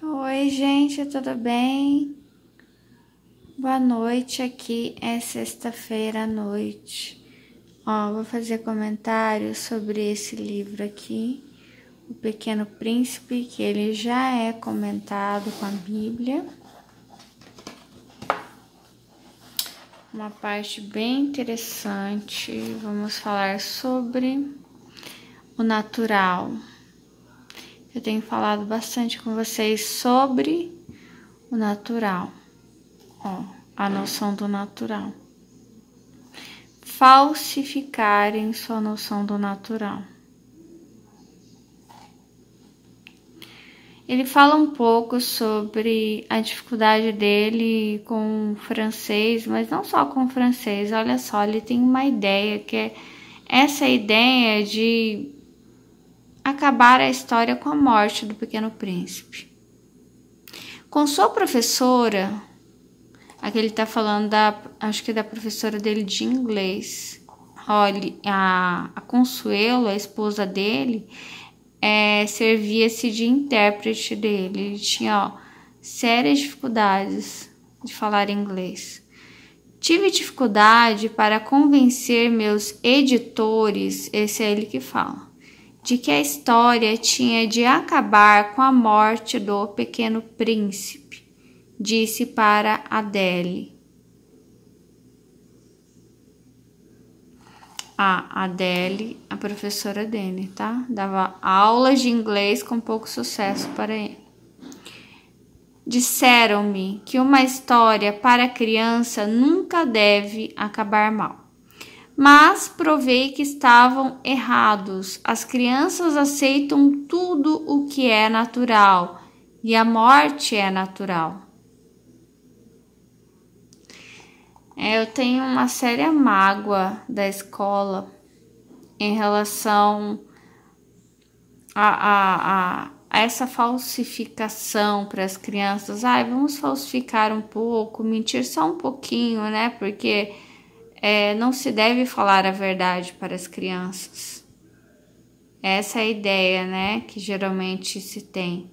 Oi, gente, tudo bem? Boa noite, aqui é sexta-feira à noite. Vou fazer comentários sobre esse livro aqui, O Pequeno Príncipe, que ele já é comentado com a Bíblia. Uma parte bem interessante, vamos falar sobre o natural. Eu tenho falado bastante com vocês sobre o natural. A noção do natural. Falsificarem sua noção do natural. Ele fala um pouco sobre a dificuldade dele com o francês, mas não só com o francês. Olha só, ele tem uma ideia que é essa ideia de acabar a história com a morte do Pequeno Príncipe. Com sua professora, aqui ele tá falando acho que da professora dele de inglês. Olha, a Consuelo, a esposa dele, servia-se de intérprete dele. Ele tinha sérias dificuldades de falar inglês. Tive dificuldade para convencer meus editores, esse é ele que fala, de que a história tinha de acabar com a morte do Pequeno Príncipe, disse para Adele. A Adele, a professora dele, tá? Dava aulas de inglês com pouco sucesso para ele. Disseram-me que uma história para criança nunca deve acabar mal. Mas provei que estavam errados. As crianças aceitam tudo o que é natural e a morte é natural. Eu tenho uma séria mágoa da escola em relação a essa falsificação para as crianças. Vamos falsificar um pouco, mentir só um pouquinho, né? Porque não se deve falar a verdade para as crianças. Essa é a ideia, né? Que geralmente se tem.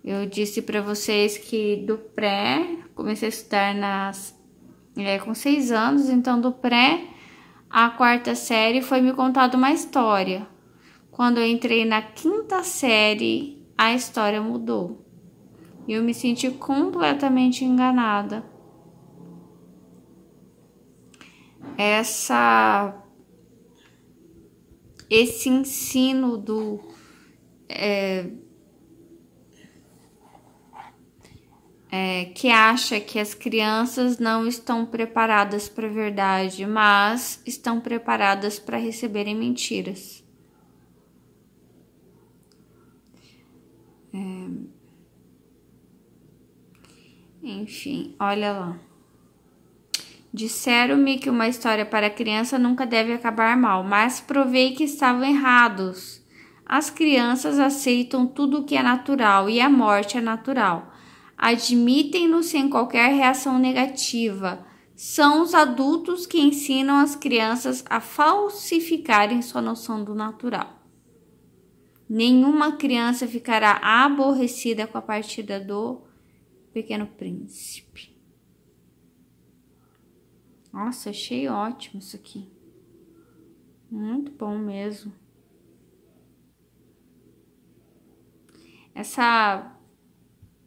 Eu disse para vocês que do pré, comecei a estudar com 6 anos, então do pré à 4ª série foi me contada uma história. Quando eu entrei na 5ª série, a história mudou. E eu me senti completamente enganada. Esse ensino que acha que as crianças não estão preparadas para a verdade, mas estão preparadas para receberem mentiras. Enfim, olha lá. Disseram-me que uma história para criança nunca deve acabar mal, mas provei que estavam errados. As crianças aceitam tudo o que é natural e a morte é natural. Admitem-no sem qualquer reação negativa. São os adultos que ensinam as crianças a falsificarem sua noção do natural. Nenhuma criança ficará aborrecida com a partida do Pequeno Príncipe. Nossa, achei ótimo isso aqui. Muito bom mesmo. Essa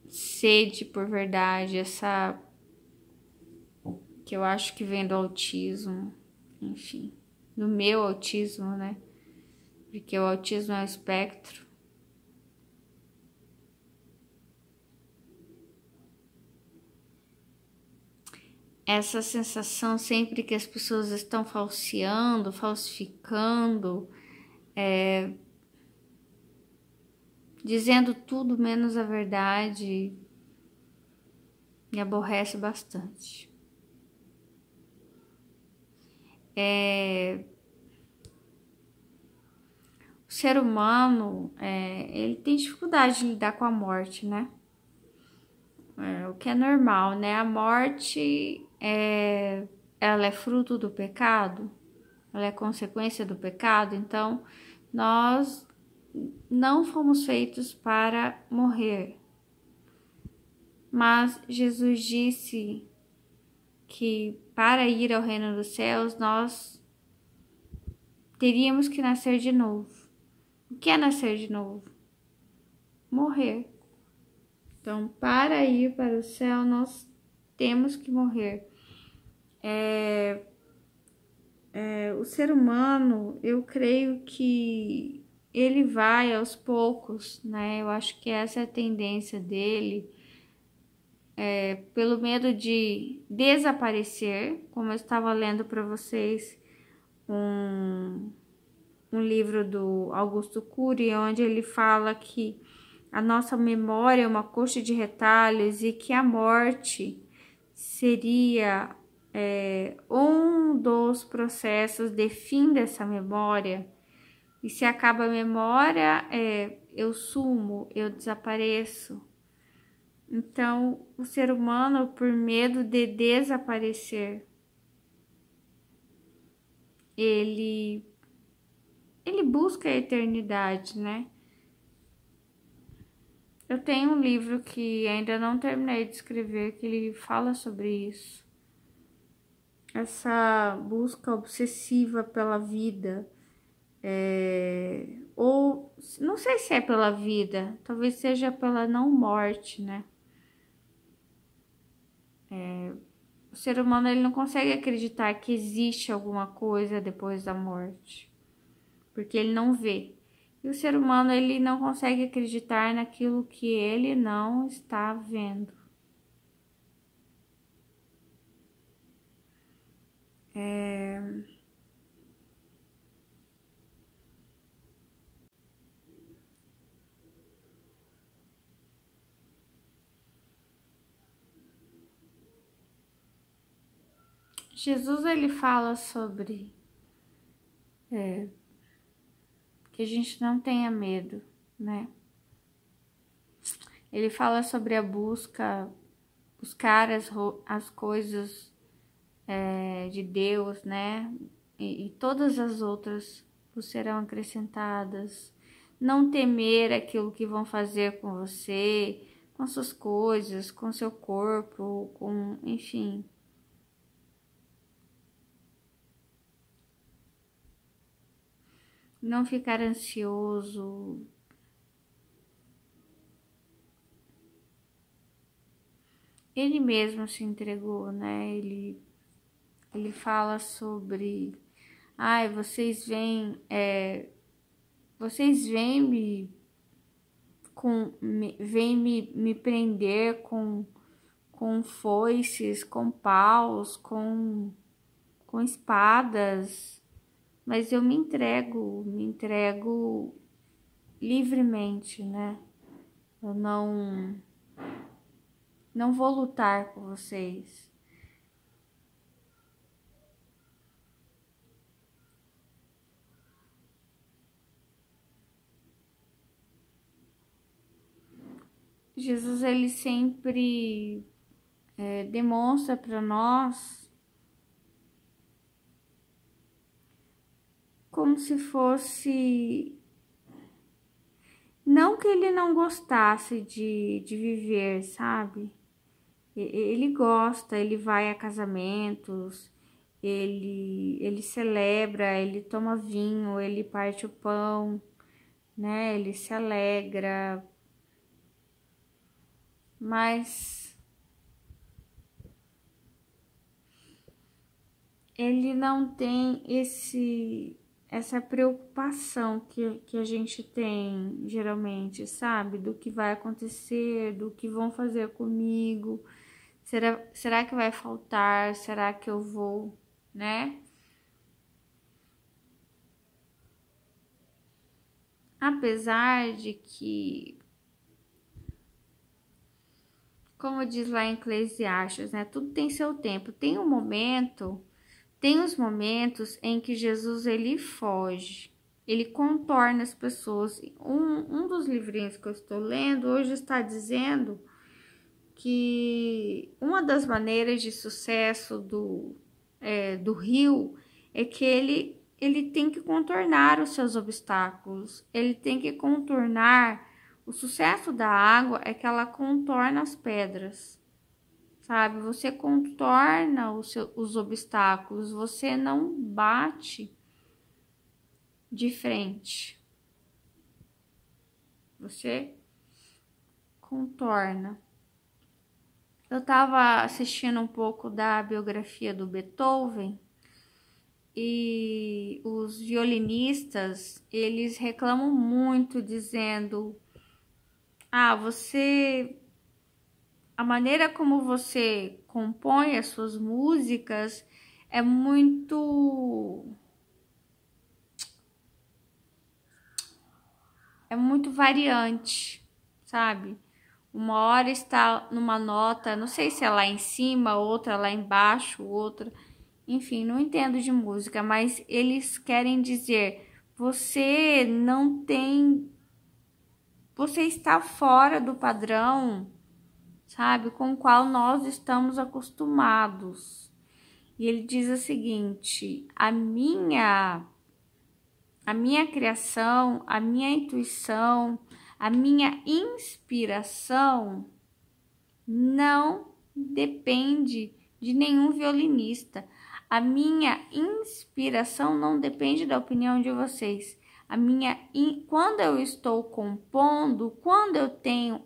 sede por verdade, essa que eu acho que vem do autismo, enfim, do meu autismo, né? Porque o autismo é um espectro. Essa sensação sempre que as pessoas estão falsificando, dizendo tudo menos a verdade, me aborrece bastante. O ser humano, ele tem dificuldade de lidar com a morte, né? O que é normal, né? A morte, ela é fruto do pecado, ela é consequência do pecado, então nós não fomos feitos para morrer. mas Jesus disse que para ir ao reino dos céus nós teríamos que nascer de novo. O que é nascer de novo? Morrer. Então, para ir para o céu, nós temos que morrer. O ser humano, eu creio que ele vai aos poucos, né? Eu acho que essa é a tendência dele, pelo medo de desaparecer, como eu estava lendo para vocês um livro do Augusto Cury, onde ele fala que a nossa memória é uma coxa de retalhos e que a morte seria um dos processos de fim dessa memória. E se acaba a memória, eu sumo, eu desapareço. Então, o ser humano, por medo de desaparecer, ele busca a eternidade, né? Eu tenho um livro que ainda não terminei de escrever, que ele fala sobre isso. Essa busca obsessiva pela vida, ou não sei se é pela vida, talvez seja pela não morte, né? O ser humano, ele não consegue acreditar que existe alguma coisa depois da morte, porque ele não vê. E o ser humano, ele não consegue acreditar naquilo que ele não está vendo. Jesus, ele fala sobre que a gente não tenha medo, né? Ele fala sobre a buscar as coisas de Deus, né? E todas as outras vos serão acrescentadas. Não temer aquilo que vão fazer com você, com suas coisas, com seu corpo, enfim. Não ficar ansioso. Ele mesmo se entregou, né? Ele fala sobre, vocês vêm me prender com foices, com paus, com espadas, mas eu me entrego livremente, né? Eu não vou lutar com vocês. Jesus, ele sempre demonstra para nós como se fosse, não que ele não gostasse de viver, sabe? Ele gosta, ele vai a casamentos, ele celebra, ele toma vinho, ele parte o pão, né? Ele se alegra, mas ele não tem essa preocupação que a gente tem geralmente, sabe? Do que vai acontecer, do que vão fazer comigo. Será que vai faltar? Será que eu vou, né? Apesar de que, como diz lá em Eclesiastes, né? Tudo tem seu tempo. Tem os momentos em que Jesus, ele foge. Ele contorna as pessoas. Um dos livrinhos que eu estou lendo hoje está dizendo que uma das maneiras de sucesso do rio é que ele tem que contornar os seus obstáculos, ele tem que contornar O sucesso da água é que ela contorna as pedras, sabe? Você contorna os obstáculos, você não bate de frente. Você contorna. Eu estava assistindo um pouco da biografia do Beethoven e os violinistas, eles reclamam muito dizendo: "Ah, a maneira como você compõe as suas músicas é muito variante, sabe? Uma hora está numa nota, não sei se é lá em cima, outra lá embaixo, outra, enfim, não entendo de música, mas eles querem dizer, você está fora do padrão, sabe, com o qual nós estamos acostumados." E ele diz o seguinte: a minha criação, a minha intuição, a minha inspiração não depende de nenhum violinista. A minha inspiração não depende da opinião de vocês. Quando eu estou compondo, quando eu tenho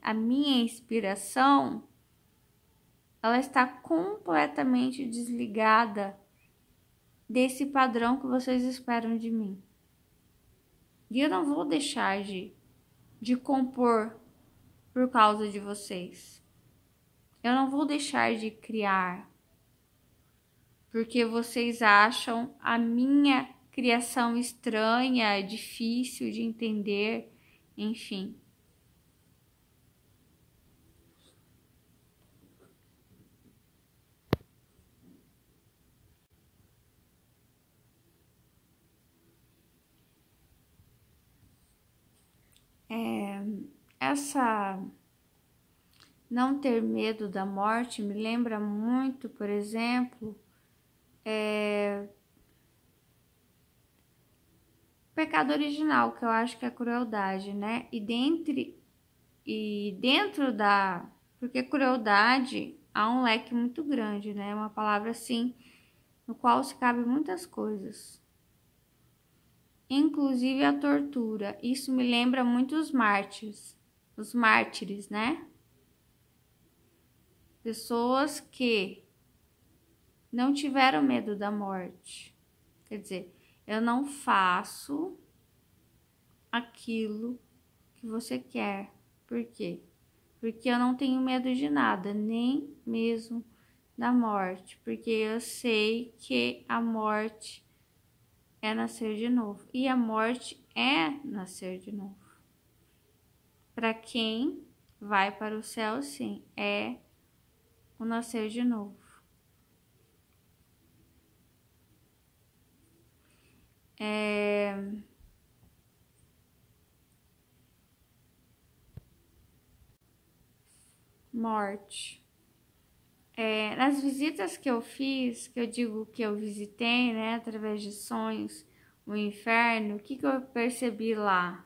a minha inspiração, ela está completamente desligada desse padrão que vocês esperam de mim. E eu não vou deixar de compor por causa de vocês. Eu não vou deixar de criar porque vocês acham a minha criação estranha, difícil de entender, enfim. Essa não ter medo da morte me lembra muito, por exemplo, o pecado original, que eu acho que é a crueldade, né? Porque crueldade há um leque muito grande, né? Uma palavra assim, no qual se cabe muitas coisas, inclusive a tortura. Isso me lembra muito os mártires, né? Pessoas que não tiveram medo da morte. Quer dizer, eu não faço aquilo que você quer. Por quê? Porque eu não tenho medo de nada, nem mesmo da morte, porque eu sei que a morte é nascer de novo, e a morte é nascer de novo. Para quem vai para o céu, sim, é o nascer de novo. Morte. Nas visitas que eu fiz, que eu digo que eu visitei, né, através de sonhos, o inferno, o que eu percebi lá?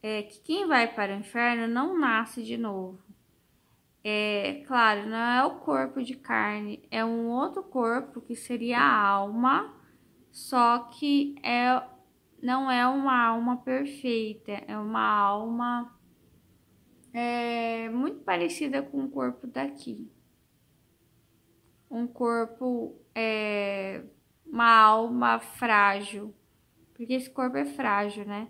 Que quem vai para o inferno não nasce de novo. Claro, não é o corpo de carne, é um outro corpo que seria a alma, só que não é uma alma perfeita, é uma alma muito parecida com o corpo daqui. Um corpo, uma alma frágil, porque esse corpo é frágil, né?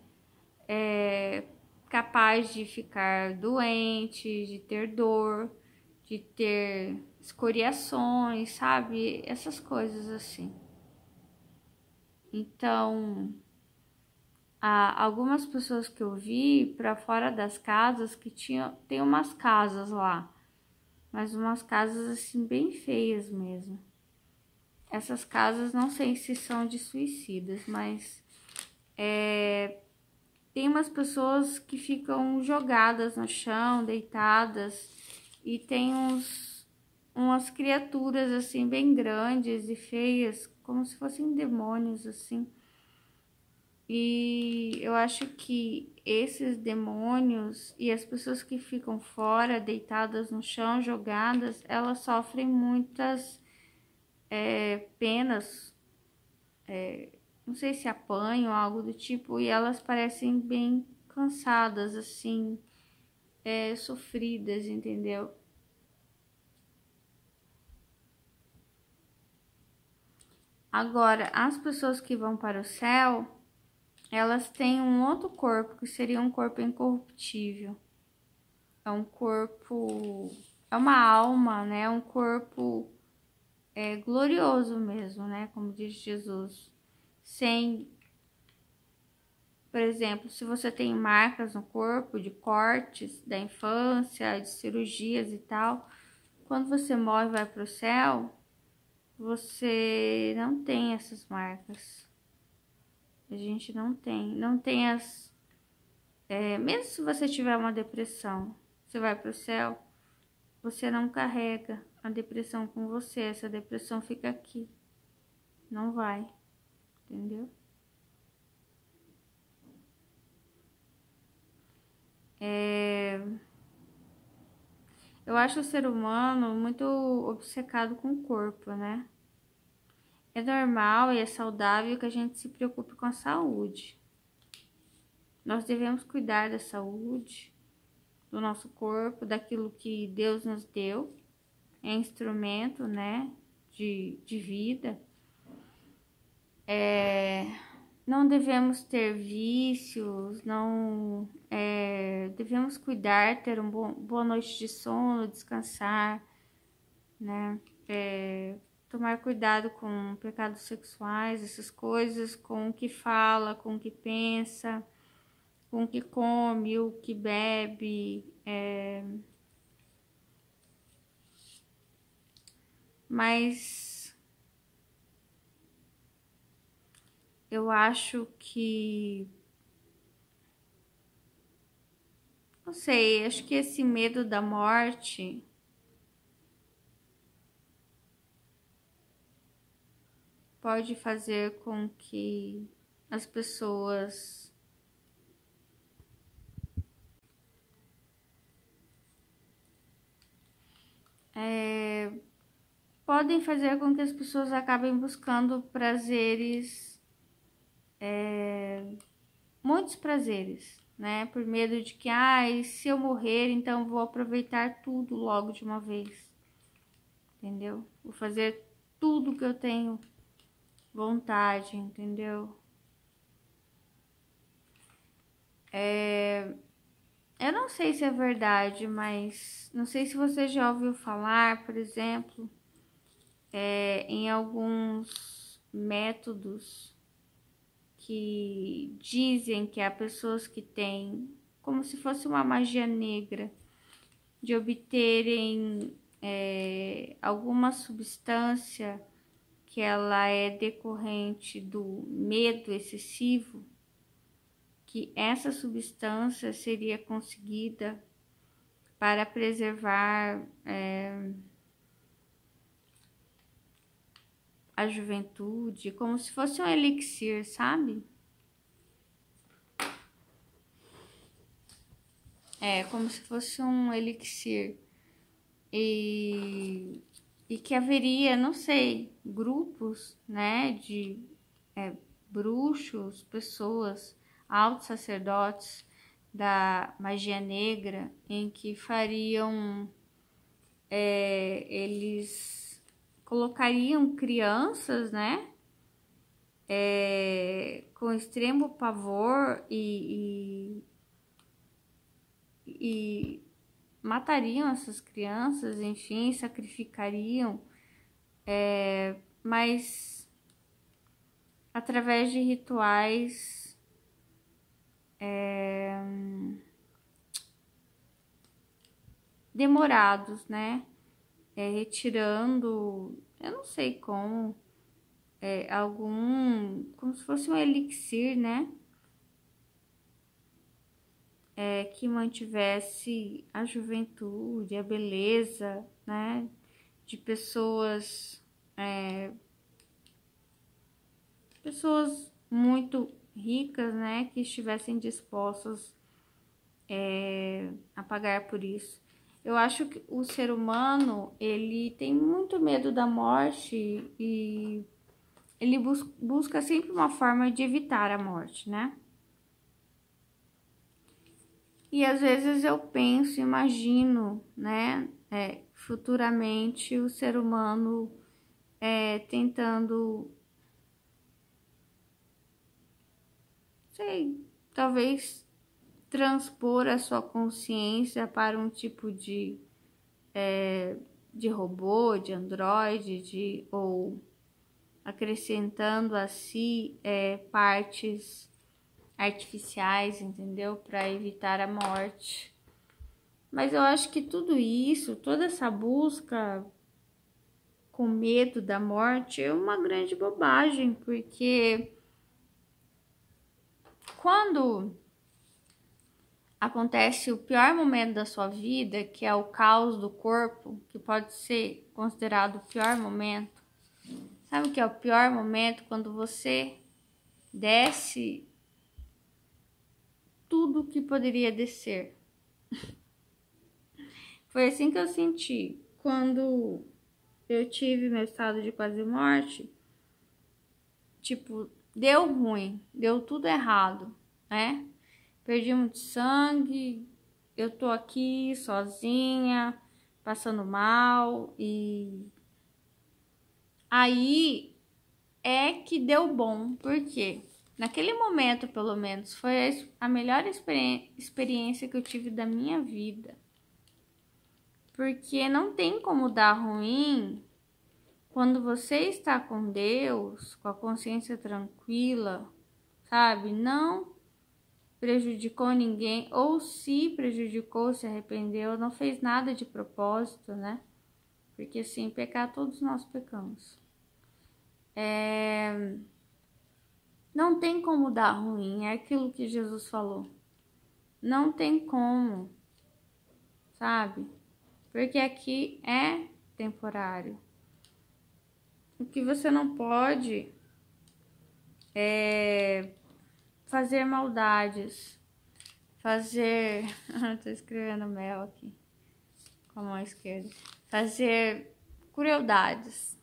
Capaz de ficar doente, de ter dor, de ter escoriações, sabe? Essas coisas assim. Então, algumas pessoas que eu vi para fora das casas que tem umas casas lá, mas umas casas assim bem feias mesmo. Essas casas não sei se são de suicidas, mas tem umas pessoas que ficam jogadas no chão, deitadas, e tem umas criaturas assim, bem grandes e feias, como se fossem demônios, assim. E eu acho que esses demônios e as pessoas que ficam fora, deitadas no chão, jogadas, elas sofrem muitas penas, não sei se apanham, algo do tipo, e elas parecem bem cansadas, assim, sofridas, entendeu? Agora, as pessoas que vão para o céu, elas têm um outro corpo, que seria um corpo incorruptível. É um corpo, é uma alma, né? É um corpo glorioso mesmo, né? Como diz Jesus. Sem, por exemplo, se você tem marcas no corpo de cortes da infância, de cirurgias e tal, quando você morre e vai para o céu, você não tem essas marcas. A gente não tem as. Mesmo se você tiver uma depressão, você vai para o céu, você não carrega a depressão com você, essa depressão fica aqui, não vai, entendeu? Eu acho o ser humano muito obcecado com o corpo, né? É normal e é saudável que a gente se preocupe com a saúde. Nós devemos cuidar da saúde, do nosso corpo, daquilo que Deus nos deu, é instrumento, né, de vida. Não devemos ter vícios, não devemos cuidar, ter uma boa noite de sono, descansar, né? Tomar cuidado com pecados sexuais, essas coisas, com o que fala, com o que pensa, com o que come, o que bebe. Mas eu acho que, não sei, acho que esse medo da morte pode fazer com que as pessoas podem fazer com que as pessoas acabem buscando prazeres, muitos prazeres, né? Por medo de que, se eu morrer, então vou aproveitar tudo logo de uma vez, entendeu? Vou fazer tudo que eu tenho vontade, entendeu? Eu não sei se é verdade, mas não sei se você já ouviu falar, por exemplo, em alguns métodos que dizem que há pessoas que têm como se fosse uma magia negra de obterem alguma substância que ela é decorrente do medo excessivo, que essa substância seria conseguida para preservar a juventude, como se fosse um elixir, sabe? Como se fosse um elixir. E que haveria, não sei, grupos, né, de bruxos, pessoas, altos sacerdotes da magia negra, em que fariam, eles colocariam crianças, né, com extremo pavor e matariam essas crianças, enfim, sacrificariam, mas através de rituais demorados, né? Retirando, eu não sei como, como se fosse um elixir, né? Que mantivesse a juventude, a beleza, né? De pessoas muito ricas, né, que estivessem dispostas a pagar por isso. Eu acho que o ser humano, ele tem muito medo da morte e ele busca sempre uma forma de evitar a morte, né? E às vezes eu penso, imagino, né, futuramente o ser humano tentando, sei, talvez transpor a sua consciência para um tipo de robô, de androide, ou acrescentando a si partes artificiais, entendeu? Para evitar a morte. Mas eu acho que tudo isso, toda essa busca com medo da morte é uma grande bobagem, porque quando acontece o pior momento da sua vida, que é o caos do corpo, que pode ser considerado o pior momento. Sabe o que é o pior momento? Quando você desce tudo que poderia descer. Foi assim que eu senti quando eu tive meu estado de quase morte. Tipo, deu ruim, deu tudo errado, né? Perdi muito sangue, eu tô aqui sozinha, passando mal, e aí é que deu bom, porque naquele momento, pelo menos, foi a melhor experiência que eu tive da minha vida. Porque não tem como dar ruim quando você está com Deus, com a consciência tranquila, sabe? Não prejudicou ninguém, ou se prejudicou, se arrependeu, não fez nada de propósito, né? Porque assim, pecar todos nós pecamos. Não tem como dar ruim, é aquilo que Jesus falou. Não tem como, sabe? Porque aqui é temporário. O que você não pode é fazer maldades, fazer... Tô escrevendo mel aqui com a mão esquerda. Fazer crueldades,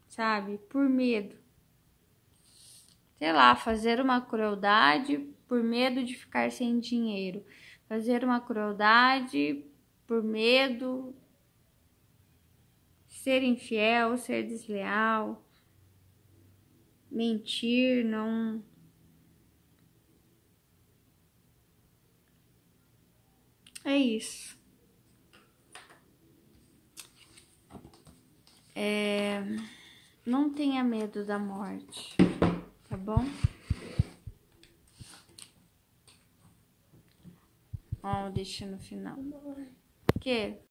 sabe? Por medo. Sei lá, fazer uma crueldade por medo de ficar sem dinheiro. Fazer uma crueldade por medo de ser infiel, ser desleal, mentir, não... É isso. Não tenha medo da morte, tá bom? Ó, deixa no final. O quê?